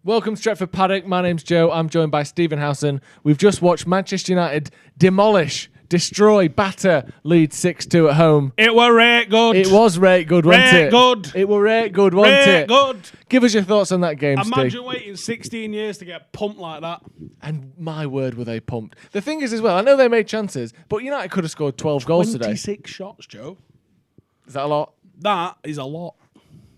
Welcome to Stretford Paddock. My name's Joe. I'm joined by Stephen Howson. We've just watched Manchester United destroy, batter Leeds 6-2 at home. It were right good. It was right good, wasn't it? Good. It were right good, wasn't it? Good. Give us your thoughts on that game, Steve. Imagine waiting 16 years to get pumped like that. And my word, were they pumped. The thing is as well, I know they made chances, but United could have scored 12 goals today. 26 shots, Joe. Is that a lot? That is a lot.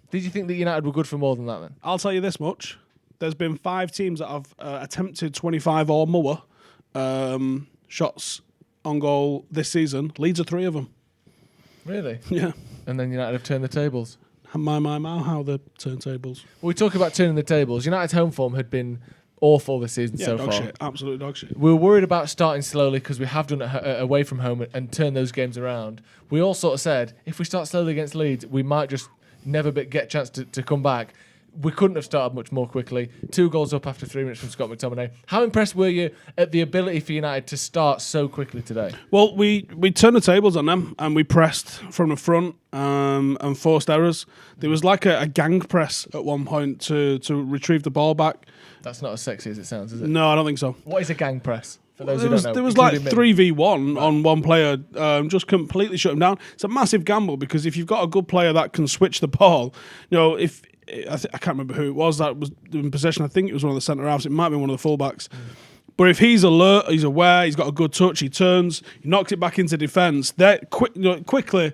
Did you think that United were good for more than that then? I'll tell you this much. There's been 5 teams that have attempted 25 or more shots on goal this season. Leeds are 3 of them. Really? Yeah. And then United have turned the tables. My, how the turntables. Well, we talk about turning the tables. United's home form had been awful this season so dog far. Shit. Absolute dog shit. We were worried about starting slowly because we have done it away from home and turned those games around. We all sort of said, if we start slowly against Leeds, we might just never get a chance to come back. We couldn't have started much more quickly. 2 goals up after 3 minutes from Scott McTominay. How impressed were you at the ability for United to start so quickly today? Well, we turned the tables on them and we pressed from the front and forced errors. There was like a gang press at one point to retrieve the ball back. That's not as sexy as it sounds, is it? No, I don't think so. What is a gang press? For those who don't know, there was like 3v1 on one player, just completely shut him down. It's a massive gamble because if you've got a good player that can switch the ball, if I can't remember who it was that was in possession. I think it was one of the centre halves. It might be one of the fullbacks. But if he's alert, he's aware, he's got a good touch, he turns, he knocks it back into defence. Quickly,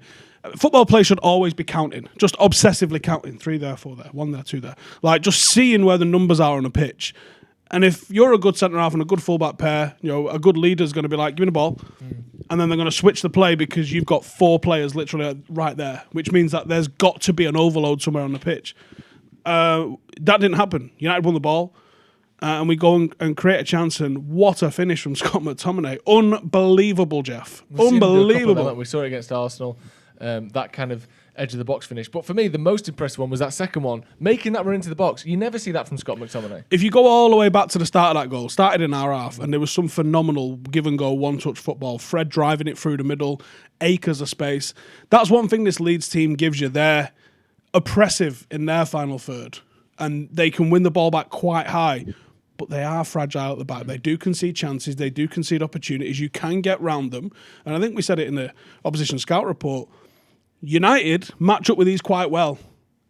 football play should always be counting, just obsessively counting. 3 there, 4 there, 1 there, 2 there. Like just seeing where the numbers are on a pitch. And if you're a good centre half and a good fullback pair, a good leader's going to be like, give me the ball. And then they're going to switch the play because you've got 4 players literally right there, which means that there's got to be an overload somewhere on the pitch. That didn't happen. United won the ball, and we go and create a chance, and what a finish from Scott McTominay. Unbelievable, Jeff. Unbelievable. We saw it against Arsenal, that kind of edge-of-the-box finish. But for me, the most impressive one was that second one, making that run into the box. You never see that from Scott McTominay. If you go all the way back to the start of that goal, started in our half, and there was some phenomenal give-and-go one-touch football. Fred driving it through the middle, acres of space. That's one thing this Leeds team gives you. They're oppressive in their final third, and they can win the ball back quite high, but they are fragile at the back. They do concede chances. They do concede opportunities. You can get round them, and I think we said it in the opposition scout report. United match up with these quite well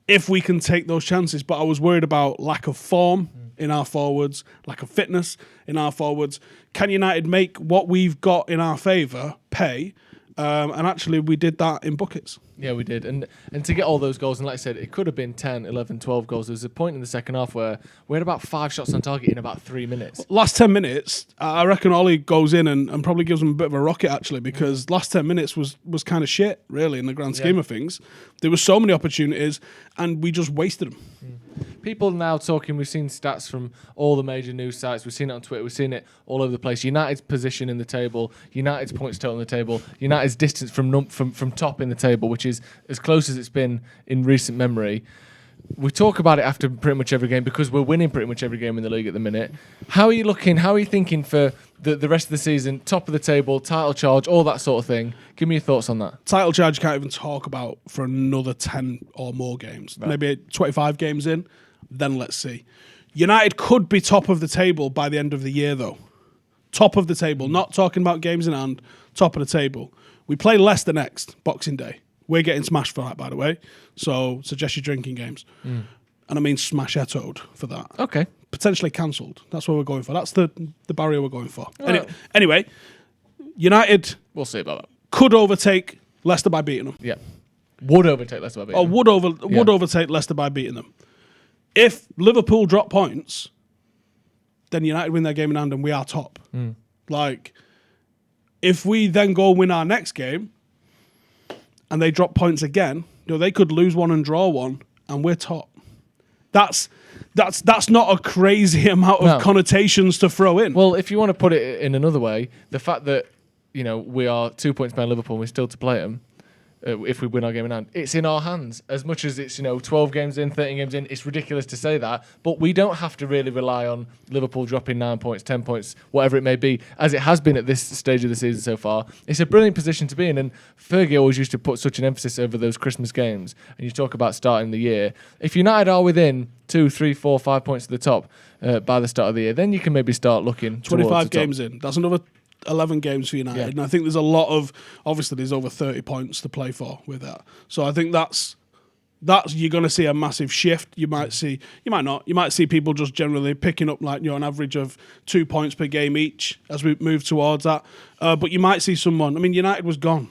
if we can take those chances, but I was worried about lack of form in our forwards, lack of fitness in our forwards. Can United make what we've got in our favour pay? And actually, we did that in buckets. Yeah, we did. And to get all those goals, and like I said, it could have been 10, 11, 12 goals. There was a point in the second half where we had about 5 shots on target in about 3 minutes. Last 10 minutes, I reckon Ollie goes in and probably gives them a bit of a rocket, actually, because last 10 minutes was kind of shit, really, in the grand scheme of things. There were so many opportunities, and we just wasted them. People now talking, we've seen stats from all the major news sites, we've seen it on Twitter, we've seen it all over the place. United's position in the table, United's points total in the table, United's distance from top in the table, which is as close as it's been in recent memory. We talk about it after pretty much every game because we're winning pretty much every game in the league at the minute. How are you looking? How are you thinking for the rest of the season? Top of the table, title charge, all that sort of thing. Give me your thoughts on that. Title charge you can't even talk about for another 10 or more games. Right. Maybe 25 games in, then let's see. United could be top of the table by the end of the year, though. Top of the table, not talking about games in hand, top of the table. We play Leicester next, Boxing Day. We're getting smashed for that, by the way. So suggest you drinking games. And I mean smash-ettoed for that. Okay. Potentially cancelled. That's what we're going for. That's the barrier we're going for. Anyway, United... We'll see about that. Could overtake Leicester by beating them. Yeah. Would overtake Leicester by beating them. Would overtake Leicester by beating them. If Liverpool drop points, then United win their game in hand and we are top. Like, if we then go win our next game... and they drop points again, they could lose one and draw one, and we're top. That's not a crazy amount of connotations to throw in. Well, if you want to put it in another way, the fact that we are 2 points behind Liverpool and we're still to play them, if we win our game in hand. It's in our hands. As much as it's 12 games in, 13 games in, it's ridiculous to say that, but we don't have to really rely on Liverpool dropping 9 points, 10 points, whatever it may be, as it has been at this stage of the season so far. It's a brilliant position to be in, and Fergie always used to put such an emphasis over those Christmas games, and you talk about starting the year. If United are within 2, 3, 4, 5 points to the top by the start of the year, then you can maybe start looking 25 games in. That's another 11 games for United, and I think there's a lot of, obviously there's over 30 points to play for with that. So I think that's you're going to see a massive shift. You might not. You might see people just generally picking up an average of 2 points per game each as we move towards that. But you might see someone. I mean, United was gone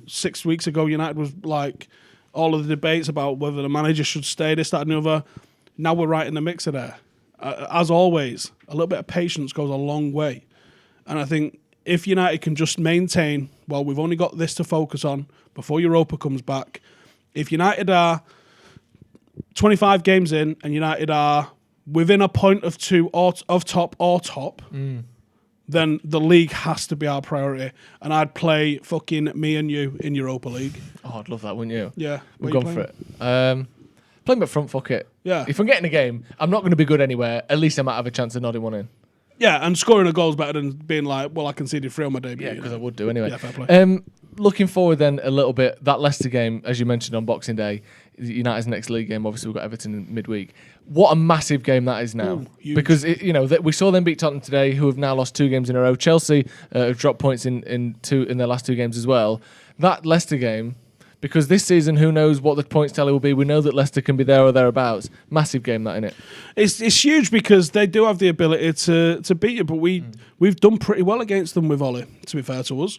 6 weeks ago. United was like all of the debates about whether the manager should stay, this, that, and the other. Now we're right in the mixer there. As always, a little bit of patience goes a long way, and I think if United can just maintain, well, we've only got this to focus on before Europa comes back. If United are 25 games in and United are within a point of 2 of top, then the league has to be our priority. And I'd play fucking me and you in Europa League. Oh, I'd love that, wouldn't you? Yeah. We've gone for it. Playing up front, fuck it. Yeah. If I'm getting a game, I'm not going to be good anywhere. At least I might have a chance of nodding one in. Yeah, and scoring a goal is better than being like, well, I conceded 3 on my debut. Yeah, because I would do anyway. Yeah, fair play. Looking forward then a little bit, that Leicester game, as you mentioned on Boxing Day, United's next league game, obviously we've got Everton in midweek. What a massive game that is now. Huge. Because, we saw them beat Tottenham today, who have now lost 2 games in a row. Chelsea have dropped points in their last 2 games as well. That Leicester game, because this season, who knows what the points tally will be. We know that Leicester can be there or thereabouts. Massive game, that, innit? It's huge because they do have the ability to beat you, but we've done pretty well against them with Ollie, to be fair to us.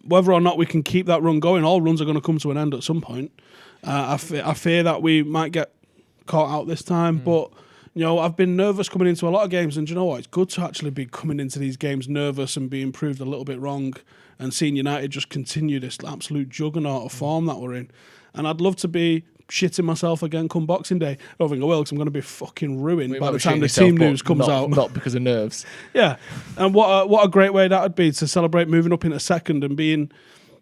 Whether or not we can keep that run going, all runs are going to come to an end at some point. I fear that we might get caught out this time, but I've been nervous coming into a lot of games, and do you know what? It's good to actually be coming into these games nervous and being proved a little bit wrong, and seeing United just continue this absolute juggernaut of form that we're in. And I'd love to be shitting myself again come Boxing Day. I don't think I will, because I'm going to be fucking ruined by the time the team news comes out. Not because of nerves. Yeah, and what a great way that would be to celebrate moving up into second and being...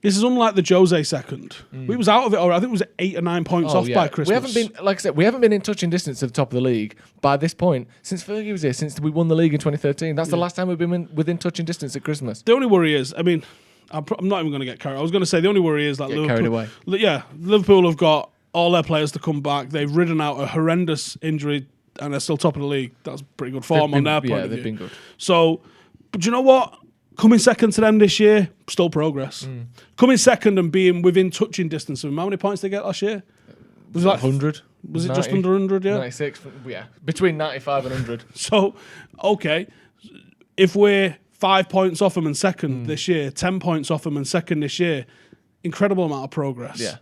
This is unlike the Jose second. We was out of it already. I think it was 8 or 9 points off by Christmas. We haven't been, like I said, we haven't been in touching distance at the top of the league by this point since Fergie was here, since we won the league in 2013. That's the last time we've been within touching distance at Christmas. The only worry is, I mean, I'm not even going to get carried. I was going to say the only worry is that Liverpool carried away. Yeah, Liverpool have got all their players to come back. They've ridden out a horrendous injury and they're still top of the league. That's pretty good form on their point of view. Yeah, they've been good. So, but you know what? Coming second to them this year, still progress. Coming second and being within touching distance of them. How many points did they get last year? Was it like 100? Was 90, it just under 100? Yeah, 96. Yeah, between 95 and 100. So, okay, if we're 5 points off them in second this year, 10 points off them in second this year, incredible amount of progress. Yeah.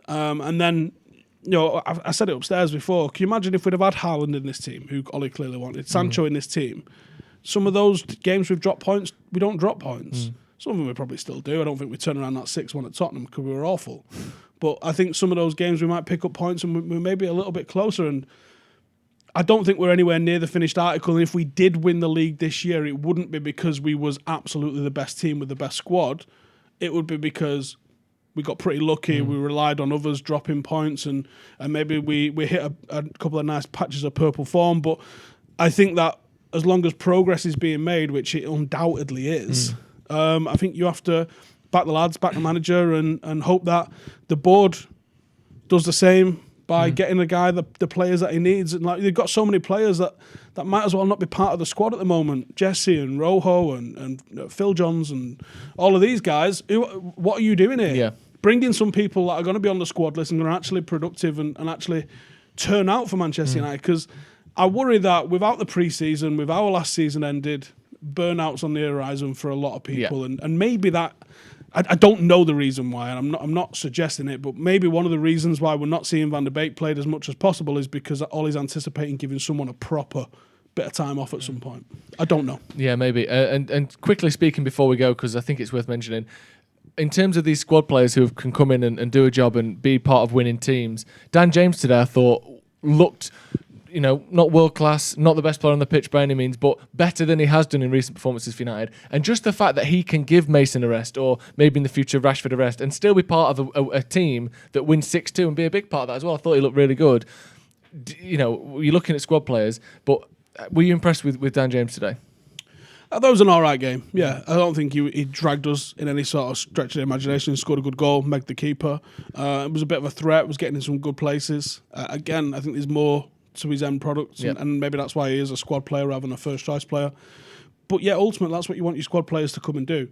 And then, I said it upstairs before. Can you imagine if we'd have had Haaland in this team, who Ollie clearly wanted, Sancho in this team? Some of those games we've dropped points, we don't drop points. Some of them we probably still do. I don't think we turn around that 6-1 at Tottenham because we were awful. But I think some of those games we might pick up points and we may be a little bit closer. And I don't think we're anywhere near the finished article. And if we did win the league this year, it wouldn't be because we was absolutely the best team with the best squad. It would be because we got pretty lucky. We relied on others dropping points and maybe we hit a couple of nice patches of purple form. But I think that as long as progress is being made, which it undoubtedly is, I think you have to back the lads, back the manager, and hope that the board does the same by getting the guy the players that he needs. And like they've got so many players that might as well not be part of the squad at the moment. Jesse and Rojo and Phil Johns and all of these guys. What are you doing here? Yeah. Bring in some people that are going to be on the squad list and are actually productive and actually turn out for Manchester United, because I worry that without the pre-season, with our last season ended, burnout's on the horizon for a lot of people, and maybe that I don't know the reason why, and I'm not suggesting it, but maybe one of the reasons why we're not seeing Van der Beek played as much as possible is because Ollie's anticipating giving someone a proper bit of time off at some point. I don't know. Yeah, maybe. And quickly speaking before we go, because I think it's worth mentioning, in terms of these squad players who can come in and do a job and be part of winning teams, Dan James today I thought looked not world class, not the best player on the pitch by any means, but better than he has done in recent performances for United. And just the fact that he can give Mason a rest, or maybe in the future Rashford a rest, and still be part of a team that wins 6-2 and be a big part of that as well. I thought he looked really good. You're looking at squad players, but were you impressed with Dan James today? That was an all right game. Yeah, I don't think he dragged us in any sort of stretch of the imagination. Scored a good goal, megged the keeper. It was a bit of a threat. Was getting in some good places. Again, I think there's more to his end product, and maybe that's why he is a squad player rather than a first choice player. But yeah, ultimately, that's what you want your squad players to come and do.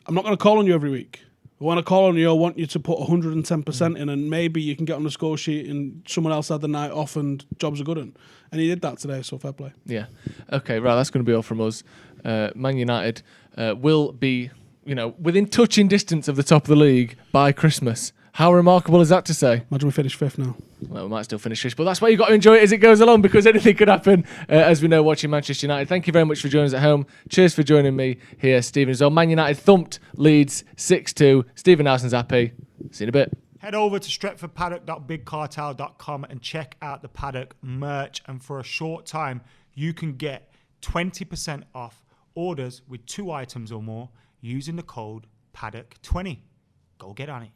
I'm not going to call on you every week. When I call on you, I want you to put 110% in, and maybe you can get on the score sheet and someone else had the night off and jobs are good. And he did that today, so fair play. Yeah. Okay, right, that's going to be all from us. Man United will be, within touching distance of the top of the league by Christmas. How remarkable is that to say? Imagine we finish 5th now. Well, we might still finish 5th, but that's why you've got to enjoy it as it goes along, because anything could happen, as we know, watching Manchester United. Thank you very much for joining us at home. Cheers for joining me here, Stephen, as well. Man United thumped Leeds 6-2. Stephen Howson's happy. See you in a bit. Head over to stretfordpaddock.bigcartel.com and check out the Paddock merch. And for a short time, you can get 20% off orders with 2 items or more using the code Paddock20. Go get on it.